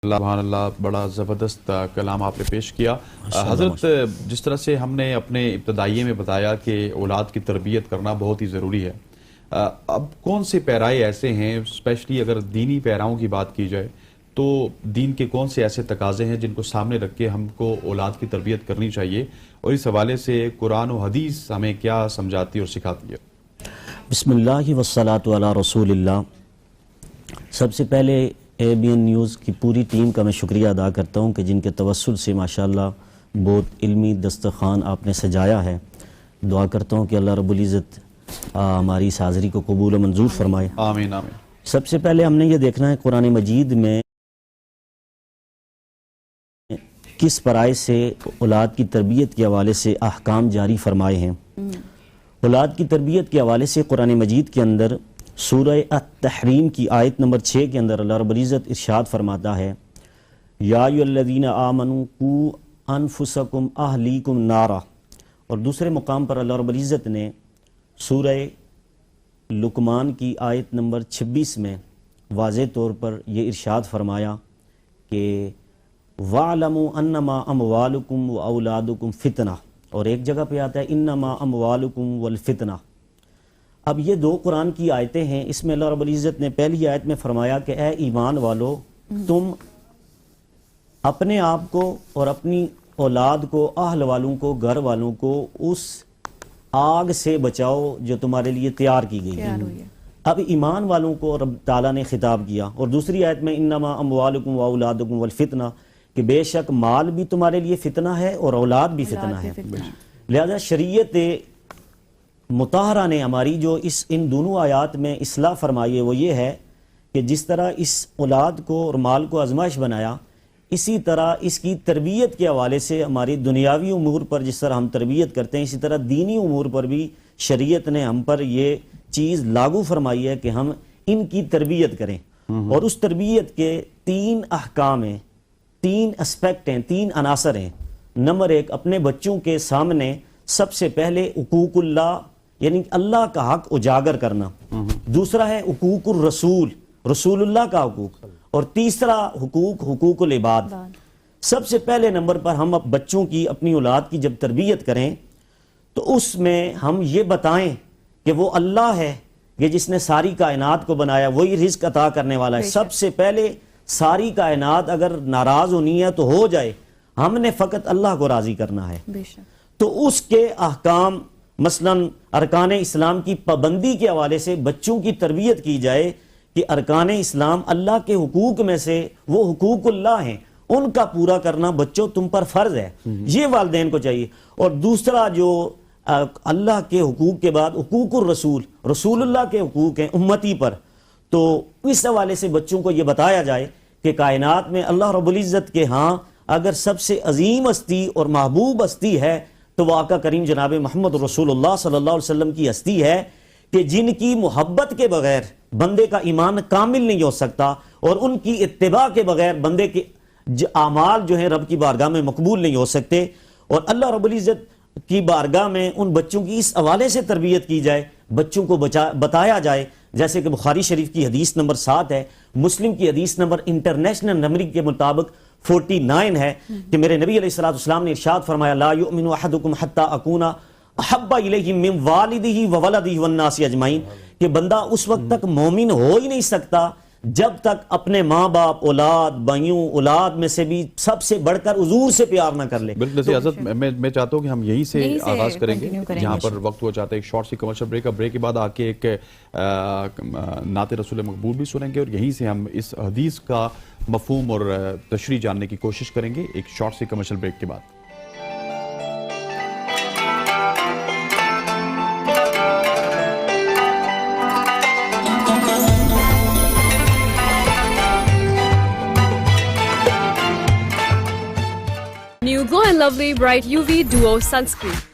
سبحان اللہ، بڑا زبردست کلام آپ نے پیش کیا حضرت۔ جس طرح سے ہم نے اپنے ابتدائیے میں بتایا کہ اولاد کی تربیت کرنا بہت ہی ضروری ہے، اب کون سے پیرائے ایسے ہیں، اسپیشلی اگر دینی پیراؤں کی بات کی جائے تو دین کے کون سے ایسے تقاضے ہیں جن کو سامنے رکھ کے ہم کو اولاد کی تربیت کرنی چاہیے، اور اس حوالے سے قرآن و حدیث ہمیں کیا سمجھاتی اور سکھاتی ہے؟ بسم اللہ والصلاة علی رسول اللہ۔ سب سے پہلے ABN نیوز کی پوری ٹیم کا میں شکریہ ادا کرتا ہوں کہ جن کے توسل سے ماشاءاللہ بہت علمی دسترخوان آپ نے سجایا ہے۔ دعا کرتا ہوں کہ اللہ رب العزت ہماری اس حاضری کو قبول و منظور فرمائے، آمین آمین۔ سب سے پہلے ہم نے یہ دیکھنا ہے قرآن مجید میں کس پرائے سے اولاد کی تربیت کے حوالے سے احکام جاری فرمائے ہیں۔ اولاد کی تربیت کے حوالے سے قرآن مجید کے اندر سورہ التحریم کی آیت نمبر 6 کے اندر اللہ رب العزت ارشاد فرماتا ہے، یا ایھا الذین آمنوا قوا انفسکم اہلیکم نارا، اور دوسرے مقام پر اللہ رب العزت نے سورہ لقمان کی آیت نمبر 26 میں واضح طور پر یہ ارشاد فرمایا کہ وَاعْلَمُوا أَنَّمَا أَمْوَالُكُمْ وَأَوْلَادُكُمْ فِتْنَةٌ، اور ایک جگہ پہ آتا ہے انما اموالکم والفتنہ۔ اب یہ دو قرآن کی آیتیں ہیں، اس میں اللہ رب العزت نے پہلی آیت میں فرمایا کہ اے ایمان والو، تم اپنے آپ کو اور اپنی اولاد کو، اہل والوں کو، گھر والوں کو اس آگ سے بچاؤ جو تمہارے لیے تیار کی گئی ہے۔ اب ایمان والوں کو رب تعالیٰ نے خطاب کیا، اور دوسری آیت میں انما اموالکم واولادکم والفتنہ، کہ بے شک مال بھی تمہارے لیے فتنہ ہے اور اولاد بھی فتنہ ہے۔ لہذا شریعت مطہرہ نے ہماری جو ان دونوں آیات میں اصلاح فرمائی ہے وہ یہ ہے کہ جس طرح اس اولاد کو اور مال کو آزمائش بنایا، اسی طرح اس کی تربیت کے حوالے سے ہماری دنیاوی امور پر جس طرح ہم تربیت کرتے ہیں، اسی طرح دینی امور پر بھی شریعت نے ہم پر یہ چیز لاگو فرمائی ہے کہ ہم ان کی تربیت کریں۔ اور اس تربیت کے 3 احکام ہیں، 3 اسپیکٹ ہیں، 3 عناصر ہیں۔ نمبر 1، اپنے بچوں کے سامنے سب سے پہلے حقوق اللہ یعنی اللہ کا حق اجاگر کرنا، دوسرا ہے حقوق الرسول، رسول اللہ کا حقوق، اور تیسرا حقوق العباد۔ سب سے پہلے نمبر پر ہم بچوں کی، اپنی اولاد کی جب تربیت کریں تو اس میں ہم یہ بتائیں کہ وہ اللہ ہے کہ جس نے ساری کائنات کو بنایا، وہی رزق عطا کرنے والا ہے۔ سب سے پہلے ساری کائنات اگر ناراض ہونی ہے تو ہو جائے، ہم نے فقط اللہ کو راضی کرنا ہے۔ تو اس کے احکام، مثلا ارکان اسلام کی پابندی کے حوالے سے بچوں کی تربیت کی جائے کہ ارکان اسلام اللہ کے حقوق میں سے وہ حقوق اللہ ہیں، ان کا پورا کرنا بچوں تم پر فرض ہے، یہ والدین کو چاہیے۔ اور دوسرا جو اللہ کے حقوق کے بعد حقوق الرسول، رسول اللہ کے حقوق ہیں امتی پر، تو اس حوالے سے بچوں کو یہ بتایا جائے کہ کائنات میں اللہ رب العزت کے ہاں اگر سب سے عظیم ہستی اور محبوب ہستی ہے تو وہ آقا کریم جناب محمد رسول اللہ صلی اللہ علیہ وسلم کی ہستی ہے، کہ جن کی محبت کے بغیر بندے کا ایمان کامل نہیں ہو سکتا، اور ان کی اتباع کے بغیر بندے کے اعمال جو ہیں رب کی بارگاہ میں مقبول نہیں ہو سکتے۔ اور اللہ رب العزت کی بارگاہ میں ان بچوں کی اس حوالے سے تربیت کی جائے، بچوں کو بتایا جائے، جیسے کہ بخاری شریف کی حدیث نمبر 7 ہے، مسلم کی حدیث نمبر انٹرنیشنل نمبر کے مطابق 49 ہے، کہ میرے نبی علیہ الصلوۃ والسلام نے ارشاد فرمایا، لا یؤمن احدکم حتی اکون احب الیہ من والدہ وولدہ والناس اجمعین، کہ بندہ اس وقت تک مومن ہو ہی نہیں سکتا جب تک اپنے ماں باپ، اولاد، بھائیوں، اولاد میں سے بھی سب سے بڑھ کر حضور سے پیار نہ کر لے۔ بالکل حضرت، میں چاہتا ہوں کہ ہم یہیں سے آغاز کریں گے، جہاں پر وقت ہو چاہتا ہے ایک شارٹ سی کمرشل بریک، بریک کے بعد آ کے ایک نعت رسول مقبول بھی سنیں گے، اور یہیں سے ہم اس حدیث کا مفہوم اور تشریح جاننے کی کوشش کریں گے ایک شارٹ سی کمرشل بریک کے بعد۔ New Glow and Lovely Bright UV Duo Sunscreen.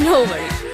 no worry.